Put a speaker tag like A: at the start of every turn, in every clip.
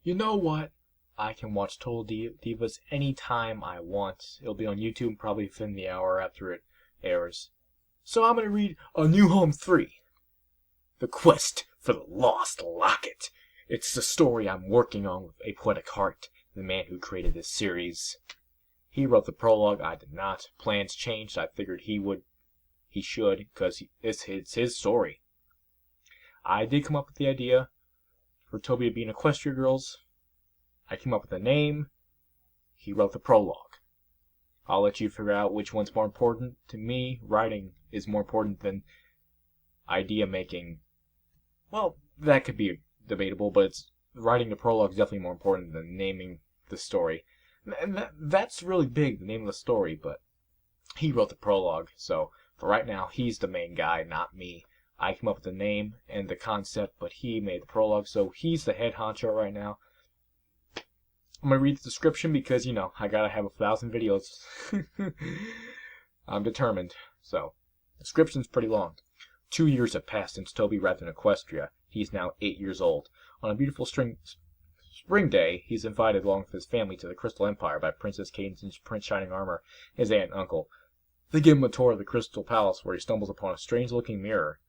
A: You know what? I can watch Total Divas anytime I want. It'll be on YouTube probably within the hour after it airs. So I'm going to read A New Home 3. The Quest for the Lost Locket. It's the story I'm working on with a poetic heart, the man who created this series. He wrote the prologue, I did not. Plans changed, I figured he should, because it's his story. I did come up with the idea for Toby to be an Equestria Girls. I came up with a name. He wrote the prologue. I'll let you figure out which one's more important. To me, writing is more important than idea making. Well, that could be debatable, but writing the prologue is definitely more important than naming the story. And that's really big, the name of the story, but he wrote the prologue, so for right now, he's the main guy, not me. I came up with the name and the concept, but he made the prologue, so he's the head honcho right now. I'm going to read the description because, you know, I gotta have 1,000 videos. I'm determined. So, the description's pretty long. 2 years have passed since Toby arrived in Equestria. He's now 8 years old. On a beautiful spring day, he's invited along with his family to the Crystal Empire by Princess Cadence and Prince Shining Armor, his aunt and uncle. They give him a tour of the Crystal Palace, where he stumbles upon a strange-looking mirror.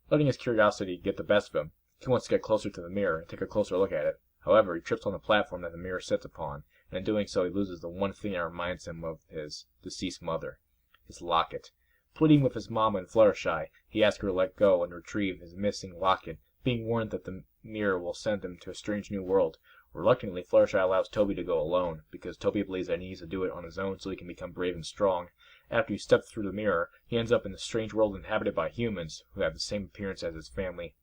A: Letting his curiosity get the best of him, he wants to get closer to the mirror and take a closer look at it. However, he trips on the platform that the mirror sits upon, and in doing so he loses the one thing that reminds him of his deceased mother, his locket. Pleading with his mama and Fluttershy, he asks her to let go and retrieve his missing locket, being warned that the mirror will send him to a strange new world. Reluctantly, Fluttershy allows Toby to go alone, because Toby believes that he needs to do it on his own so he can become brave and strong. After he steps through the mirror, he ends up in a strange world inhabited by humans, who have the same appearance as his family.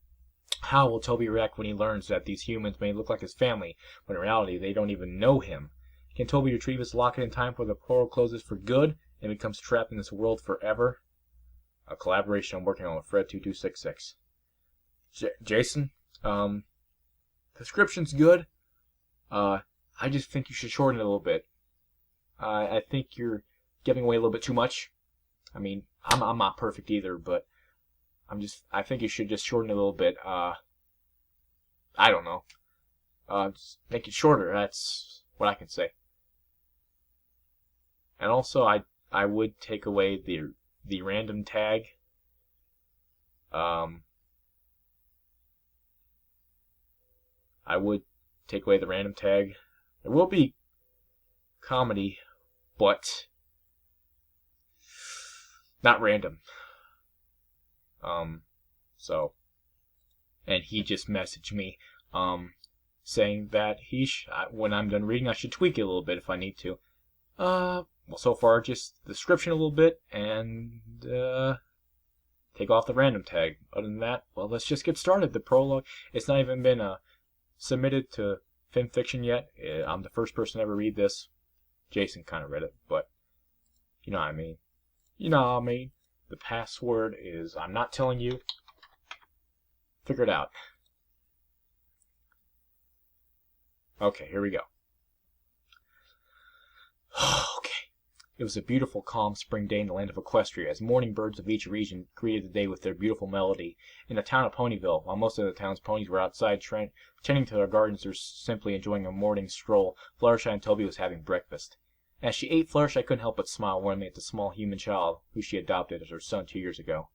A: How will Toby react when he learns that these humans may look like his family, but in reality they don't even know him? Can Toby retrieve his locket in time before the portal closes for good and becomes trapped in this world forever? A collaboration I'm working on with Fred2266. Jason, the description's good. I just think you should shorten it a little bit. I think you're giving away a little bit too much. I mean, I'm not perfect either, but I think you should just shorten it a little bit. I don't know. Just make it shorter. That's what I can say. And also, I would take away the random tag. I would take away the random tag. There will be comedy, but not random. And he just messaged me, saying that when I'm done reading, I should tweak it a little bit if I need to. Well, so far, just the description a little bit, and, take off the random tag. Other than that, well, let's just get started. The prologue, it's not even been, submitted to FinFiction yet. I'm the first person to ever read this. Jason kind of read it, but, you know what I mean. You know what I mean. The password is, I'm not telling you. Figure it out. Okay, here we go. Okay. It was a beautiful, calm spring day in the land of Equestria, as morning birds of each region greeted the day with their beautiful melody. In the town of Ponyville, while most of the town's ponies were outside tending to their gardens or simply enjoying a morning stroll, Fluttershy and Toby was having breakfast. As she ate, Fluttershy couldn't help but smile warmly at the small human child who she adopted as her son 2 years ago.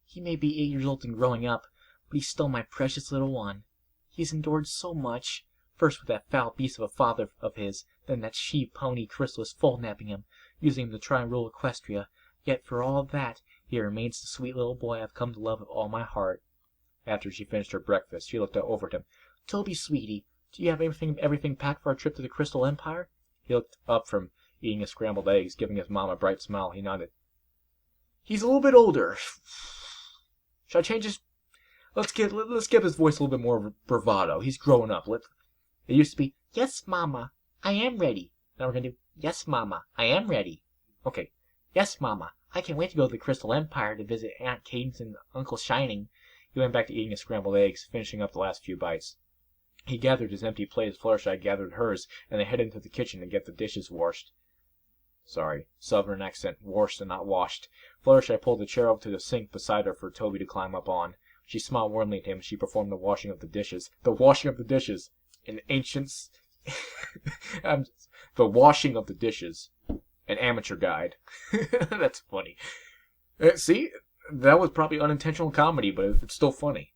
B: He may be 8 years old and growing up, but he's still my precious little one. He's endured so much, first with that foul beast of a father of his, then that she-pony Chrysalis full-napping him, using him to try and rule Equestria, yet for all that, he remains the sweet little boy I've come to love with all my heart.
A: After she finished her breakfast, she looked over at him.
B: Toby, sweetie, do you have everything packed for our trip to the Crystal Empire?
A: He looked up from eating his scrambled eggs, giving his mom a bright smile. He nodded. He's a little bit older. Should I change his... Let's give his voice a little bit more bravado. He's growing up. It used to be,
B: yes, Mama, I am ready.
A: Now we're going to do,
B: yes, Mama, I am ready.
A: Okay.
B: Yes, Mama, I can't wait to go to the Crystal Empire to visit Aunt Cadence and Uncle Shining.
A: He went back to eating his scrambled eggs, finishing up the last few bites. He gathered his empty plate as Fluttershy gathered hers, and they headed into the kitchen to get the dishes washed. Sorry, southern accent, washed and not washed. Fluttershy pulled a chair over to the sink beside her for Toby to climb up on. She smiled warmly at him as she performed the washing of the dishes. The washing of the dishes! an ancient... the washing of the dishes. An amateur guide. That's funny. See? That was probably unintentional comedy, but it's still funny.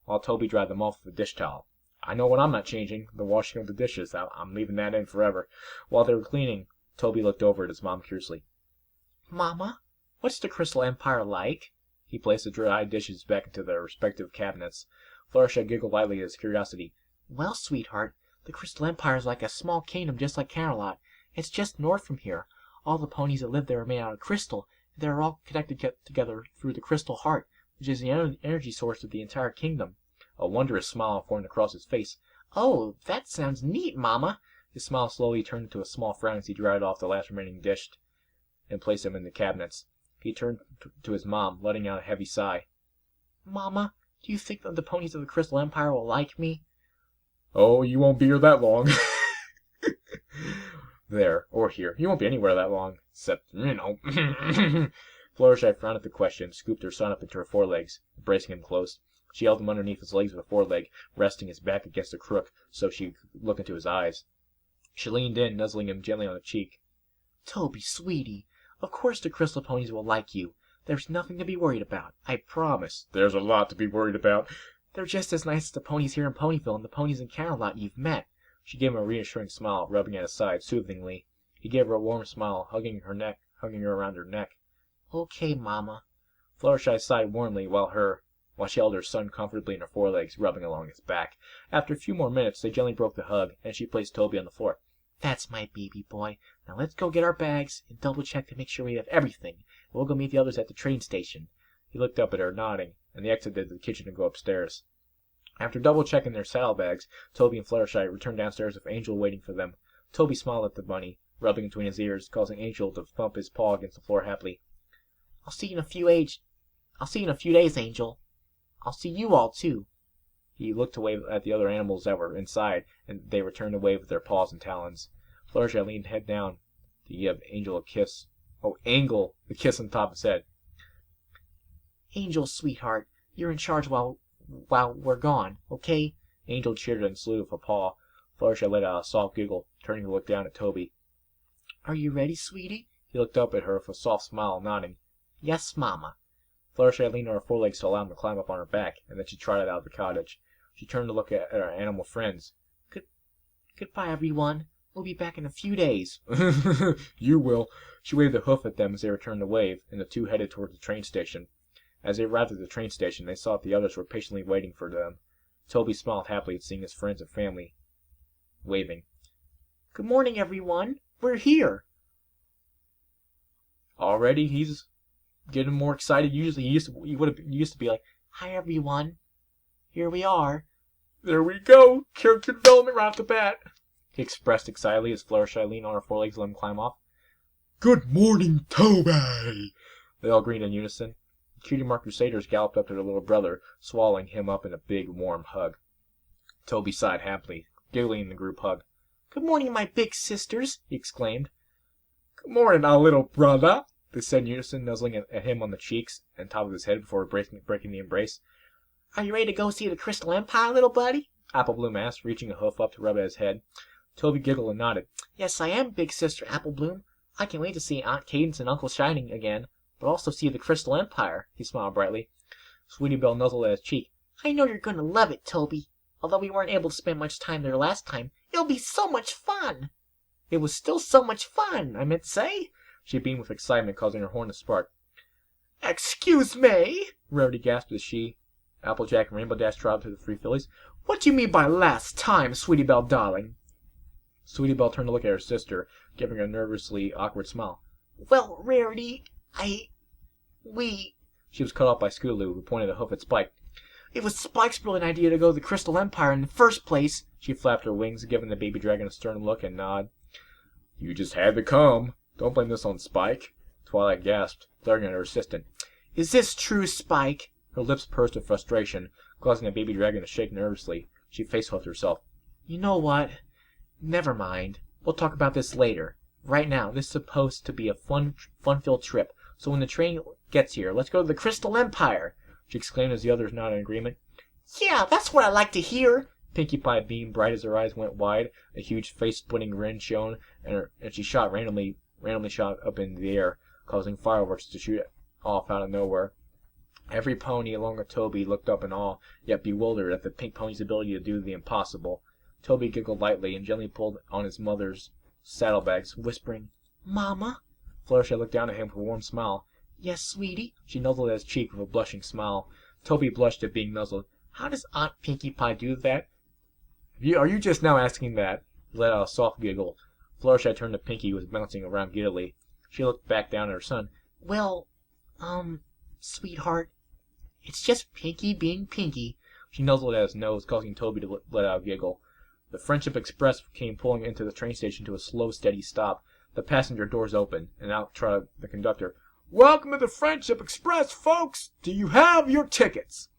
A: While Toby dried them off with a dish towel. I know what I'm not changing. The washing of the dishes. I'm leaving that in forever. While they were cleaning, Toby looked over at his mom curiously.
B: Mama, what's the Crystal Empire like?
A: He placed the dried dishes back into their respective cabinets. Fluttershy giggled lightly at his curiosity.
B: Well, sweetheart, the Crystal Empire is like a small kingdom just like Camelot. It's just north from here. All the ponies that live there are made out of crystal. They're all connected together through the crystal heart, which is the energy source of the entire kingdom.
A: A wondrous smile formed across his face.
B: Oh, that sounds neat, Mama.
A: His smile slowly turned into a small frown as he dried off the last remaining dish and placed them in the cabinets. He turned to his mom, letting out a heavy sigh.
B: Mama, do you think that the ponies of the Crystal Empire will like me?
A: Oh, you won't be here that long. There, or here. You won't be anywhere that long. Except, Fluttershy frowned at the question, scooped her son up into her forelegs, embracing him close. She held him underneath his legs with a foreleg, resting his back against the crook so she could look into his eyes. She leaned in, nuzzling him gently on the cheek.
B: Toby, sweetie, of course the crystal ponies will like you. There's nothing to be worried about, I promise.
A: There's a lot to be worried about.
B: They're just as nice as the ponies here in Ponyville and the ponies in Camelot you've met.
A: She gave him a reassuring smile, rubbing at his side soothingly. He gave her a warm smile, hugging her around her neck.
B: Okay, Mama.
A: Fluttershy sighed warmly while she held her son comfortably in her forelegs, rubbing along his back. After a few more minutes, they gently broke the hug, and she placed Toby on the floor.
B: That's my baby boy. Now let's go get our bags and double check to make sure we have everything. We'll go meet the others at the train station.
A: He looked up at her, nodding, and they exited the kitchen to go upstairs. After double-checking their saddlebags, Toby and Fluttershy returned downstairs with Angel waiting for them. Toby smiled at the bunny, rubbing between his ears, causing Angel to thump his paw against the floor happily.
B: I'll see you in a few days, Angel. I'll see you all, too.
A: He looked to wave at the other animals that were inside, and they returned to wave with their paws and talons. Fluttershy leaned head down to give Angel a kiss. Oh, Angle! The kiss on top of his head.
B: Angel, sweetheart, you're in charge while we're gone, okay?
A: Angel cheered and saluted with a paw. Fluttershy let out a soft giggle, turning to look down at Toby.
B: Are you ready, sweetie?
A: He looked up at her with a soft smile, nodding.
B: Yes, Mama.
A: Fluttershy leaned on her forelegs to allow him to climb up on her back, and then she trotted out of the cottage. She turned to look at her animal friends.
B: Goodbye, everyone. We'll be back in a few days.
A: You will. She waved a hoof at them as they returned the wave, and the two headed toward the train station. As they arrived at the train station, they saw that the others were patiently waiting for them. Toby smiled happily at seeing his friends and family waving.
B: Good morning, everyone. We're here.
A: Already, he's getting more excited. Usually, he used to be like,
B: hi, everyone. Here we are.
A: There we go. Character development right off the bat. He expressed excitedly as Fluttershy leaned on her forelegs to let him climb off. Good morning, Toby! They all grinned in unison. The cutie mark crusaders galloped up to their little brother, swallowing him up in a big, warm hug. Toby sighed happily, giggling in the group hug.
B: Good morning, my big sisters, he exclaimed.
A: Good morning, our little brother, they said in unison, nuzzling at him on the cheeks and top of his head before breaking the embrace.
B: Are you ready to go see the Crystal Empire, little buddy?
A: Apple Bloom asked, reaching a hoof up to rub at his head. Toby giggled and nodded.
B: Yes, I am, big sister Apple Bloom. I can't wait to see Aunt Cadence and Uncle Shining again, but also see the Crystal Empire, he smiled brightly. Sweetie Belle nuzzled at his cheek. I know you're going to love it, Toby. Although we weren't able to spend much time there last time, it'll be so much fun. It was still so much fun, I meant to say.
A: She beamed with excitement, causing her horn to spark.
B: Excuse me,
A: Rarity gasped as she, Applejack, and Rainbow Dash trotted to the three fillies.
B: What do you mean by last time, Sweetie Belle, darling?
A: Sweetie Belle turned to look at her sister, giving a nervously awkward smile.
B: Well, Rarity,
A: She was cut off by Scootaloo, who pointed a hoof at Spike.
B: It was Spike's brilliant idea to go to the Crystal Empire in the first place.
A: She flapped her wings, giving the baby dragon a stern look and nod. You just had to come. Don't blame this on Spike. Twilight gasped, glaring at her assistant.
B: Is this true, Spike?
A: Her lips pursed with frustration, causing the baby dragon to shake nervously. She face-huffed herself.
B: You know what? Never mind. We'll talk about this later. Right now, this is supposed to be a fun-filled trip, so when the train gets here, let's go to the Crystal Empire, she exclaimed as the others nodded in agreement. Yeah, that's what I like to hear.
A: Pinkie Pie beamed bright as her eyes went wide. A huge face-splitting grin shone, and she shot randomly shot up into the air, causing fireworks to shoot off out of nowhere. Every pony along with Toby looked up in awe, yet bewildered at the pink pony's ability to do the impossible. Toby giggled lightly and gently pulled on his mother's saddlebags, whispering, "Mama." Fluttershy looked down at him with a warm smile. "Yes, sweetie?" She nuzzled at his cheek with a blushing smile. Toby blushed at being nuzzled. "How does Aunt Pinkie Pie do that?" Are you just now asking that?" He let out a soft giggle. Fluttershy turned to Pinkie, who was bouncing around giddily. She looked back down at her son. "Well, sweetheart, it's just Pinkie being Pinkie." She nuzzled at his nose, causing Toby to let out a giggle. The Friendship Express came pulling into the train station to a slow, steady stop. The passenger doors opened, and out trotted the conductor. "Welcome to the Friendship Express, folks! Do you have your tickets?"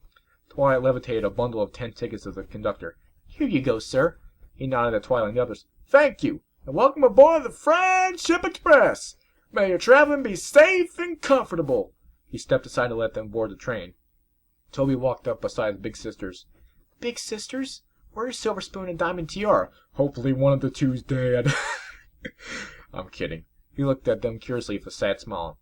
A: Twilight levitated a bundle of 10 tickets to the conductor. "Here you go, sir." He nodded at Twilight and the others. "Thank you, and welcome aboard the Friendship Express. May your traveling be safe and comfortable." He stepped aside to let them board the train. Toby walked up beside the big sisters. "Big sisters? Where's Silver Spoon and Diamond Tiara?" "Hopefully one of the two's dead." I'm kidding. He looked at them curiously with a sad smile.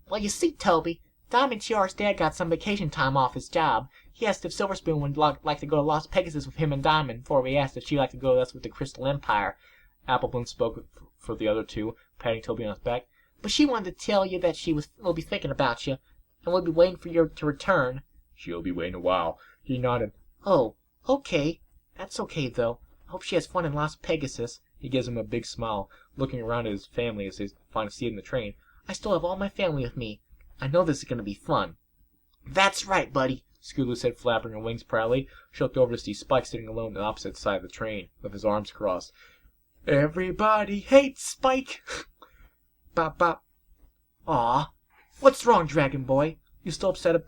B: Well, you see, Toby, Diamond Tiara's dad got some vacation time off his job. He asked if Silver Spoon would like to go to Las Pegasus with him and Diamond, before we asked if she'd like to go with us with the Crystal Empire. Apple Bloom spoke for the other two, patting Toby on his back. "But she wanted to tell you that she will be thinking about you, and we'll be waiting for you to return."
A: "She'll be waiting a while." He nodded.
B: "Oh, okay. That's okay, though. I hope she has fun in Las Pegasus."
A: He gives him a big smile, looking around at his family as they find a seat in the train.
B: "I still have all my family with me. I know this is going to be fun." "That's right, buddy," Scootaloo said, flapping her wings proudly. She looked over to see Spike sitting alone on the opposite side of the train, with his arms crossed. "Everybody hates Spike." Bop bop. "Aw, what's wrong, Dragon Boy? You still upset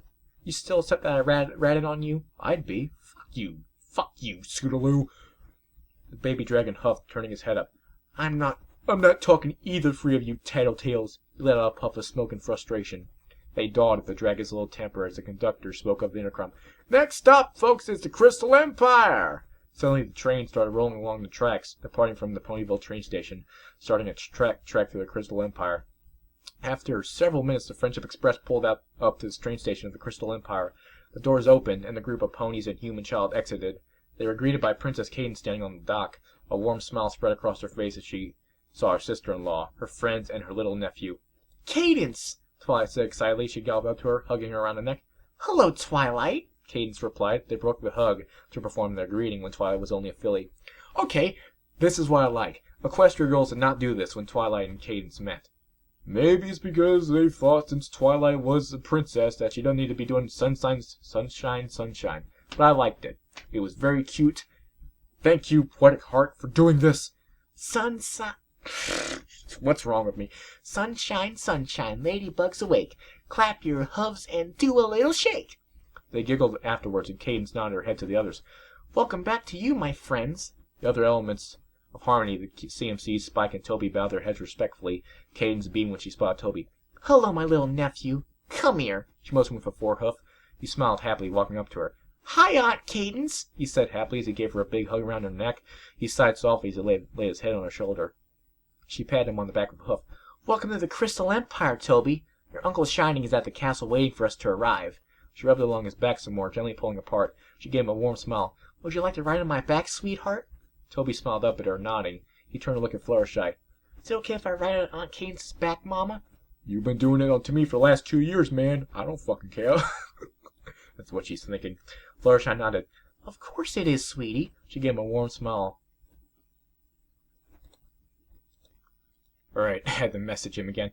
B: that I ratted on you?"
A: "I'd be. Fuck you, Scootaloo." The baby dragon huffed, turning his head up. I'm not talking to either three of you tattletales." He let out a puff of smoke in frustration. They dawed at the dragon's little temper as the conductor spoke up the intercom. "Next stop, folks, is the Crystal Empire." Suddenly the train started rolling along the tracks, departing from the Ponyville train station, starting a track through the Crystal Empire. After several minutes, the Friendship Express pulled up to the train station of the Crystal Empire. The doors opened, and the group of ponies and human child exited. They were greeted by Princess Cadence standing on the dock. A warm smile spread across her face as she saw her sister-in-law, her friends, and her little nephew. "Cadence!" Twilight said excitedly. She galloped up to her, hugging her around the neck.
B: "Hello, Twilight,"
A: Cadence replied. They broke the hug to perform their greeting when Twilight was only a filly. "Okay, this is what I like. Equestria girls did not do this when Twilight and Cadence met." "Maybe it's because they thought since Twilight was a princess that she doesn't need to be doing sunshine. But I liked it. It was very cute. Thank you, Poetic Heart, for doing this."
B: Sunshine.
A: What's wrong with me?
B: "Sunshine, sunshine, ladybugs awake. Clap your hooves and do a little shake."
A: They giggled afterwards, and Cadence nodded her head to the others.
B: "Welcome back to you, my friends."
A: The other elements of harmony, the CMCs, Spike, and Toby bowed their heads respectfully. Cadence beamed when she spotted Toby.
B: "Hello, my little nephew. Come here."
A: She motioned with a forehoof. He smiled happily, walking up to her.
B: "Hi, Aunt Cadence,"
A: he said happily as he gave her a big hug around her neck. He sighed softly as he laid his head on her shoulder. She patted him on the back with a hoof.
B: "Welcome to the Crystal Empire, Toby. Your Uncle Shining is at the castle waiting for us to arrive."
A: She rubbed along his back some more, gently pulling apart. She gave him a warm smile.
B: "Would you like to ride on my back, sweetheart?"
A: Toby smiled up at her, nodding. He turned to look at Fluttershy.
B: "Is it okay if I ride on Aunt Cadence's back, Mama?"
A: "You've been doing it to me for the last 2 years, man. I don't fucking care." That's what she's thinking. Fluttershy nodded.
B: "Of course it is, sweetie."
A: She gave him a warm smile. Alright, I had to message him again.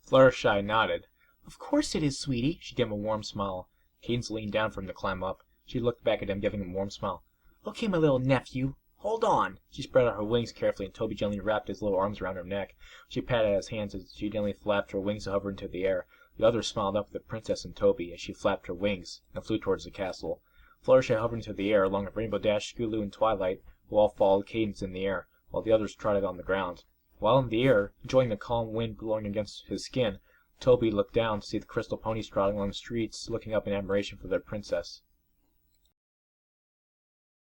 A: Fluttershy nodded.
B: "Of course it is, sweetie."
A: She gave him a warm smile. Cadence leaned down for him to climb up. She looked back at him, giving him a warm smile.
B: "Okay, my little nephew. Hold on."
A: She spread out her wings carefully, and Toby gently wrapped his little arms around her neck. She patted at his hands as she gently flapped her wings to hover into the air. The others smiled up at the princess and Toby as she flapped her wings and flew towards the castle. Fluttershy hovered into the air along with Rainbow Dash, Scootaloo, and Twilight, who all followed Cadence in the air, while the others trotted on the ground. While in the air, enjoying the calm wind blowing against his skin, Toby looked down to see the crystal ponies trotting along the streets, looking up in admiration for their princess.